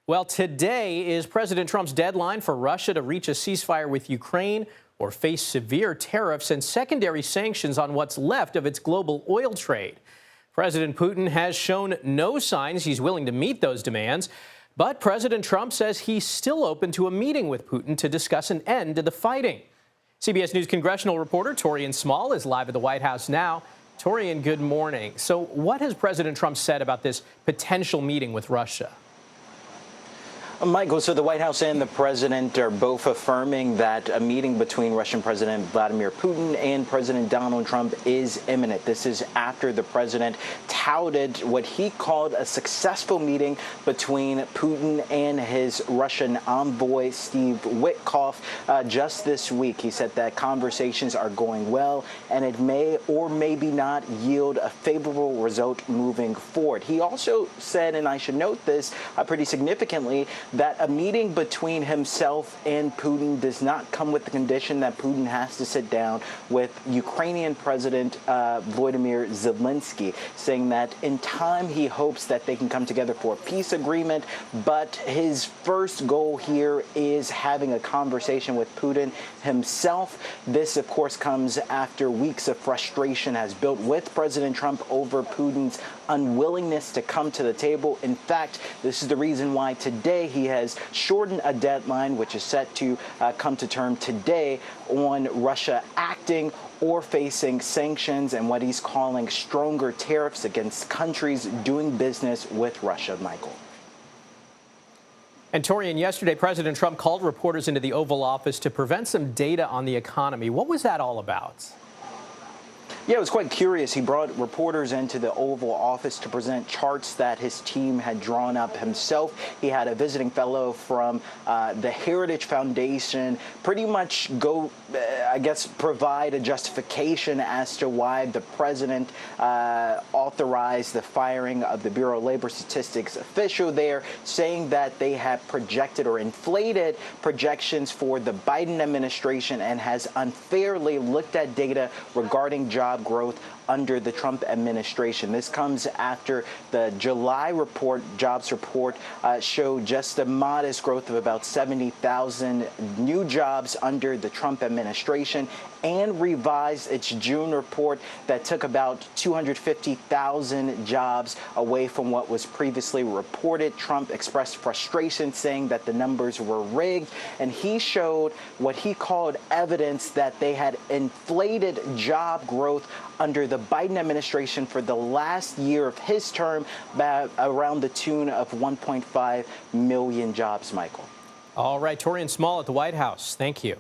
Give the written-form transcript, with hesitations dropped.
Well, today is President Trump's deadline for Russia to reach a ceasefire with Ukraine or face severe tariffs and secondary sanctions on what's left of its global oil trade. President Putin has shown no signs he's willing to meet those demands, but President Trump says he's still open to a meeting with Putin to discuss an end to the fighting. CBS News congressional reporter Taurean Small is live at the White House now. Taurean, good morning. So what has President Trump said about this potential meeting with Russia? Michael, so the White House and the president are both affirming that a meeting between Russian President Vladimir Putin and President Donald Trump is imminent. This is after the president touted what he called a successful meeting between Putin and his Russian envoy, Steve Witkoff, just this week. He said that conversations are going well and it may or maybe not yield a favorable result moving forward. He also said, and I should note this pretty significantly, that a meeting between himself and Putin does not come with the condition that Putin has to sit down with Ukrainian President Volodymyr Zelensky, saying that in time he hopes that they can come together for a peace agreement, but his first goal here is having a conversation with Putin himself. This, of course, comes after weeks of frustration has built with President Trump over Putin's unwillingness to come to the table. In fact, this is the reason why today he has shortened a deadline, which is set to come to term today, on Russia acting or facing sanctions and what he's calling stronger tariffs against countries doing business with Russia. Michael. And Taurean, yesterday President Trump called reporters into the Oval Office to prevent some data on the economy. What was that all about? Yeah, it was quite curious. He brought reporters into the Oval Office to present charts that his team had drawn up himself. He had a visiting fellow from the Heritage Foundation pretty much go, provide a justification as to why the president authorized the firing of the Bureau of Labor Statistics official there, saying that they have projected or inflated projections for the Biden administration and has unfairly looked at data regarding job growth under the Trump administration. This comes after the July jobs report, showed just a modest growth of about 70,000 new jobs under the Trump administration, and revised its June report that took about 250,000 jobs away from what was previously reported. Trump expressed frustration, saying that the numbers were rigged, and he showed what he called evidence that they had inflated job growth under the Biden administration for the last year of his term, around the tune of 1.5 million jobs, Michael. All right, Taurean Small at the White House. Thank you.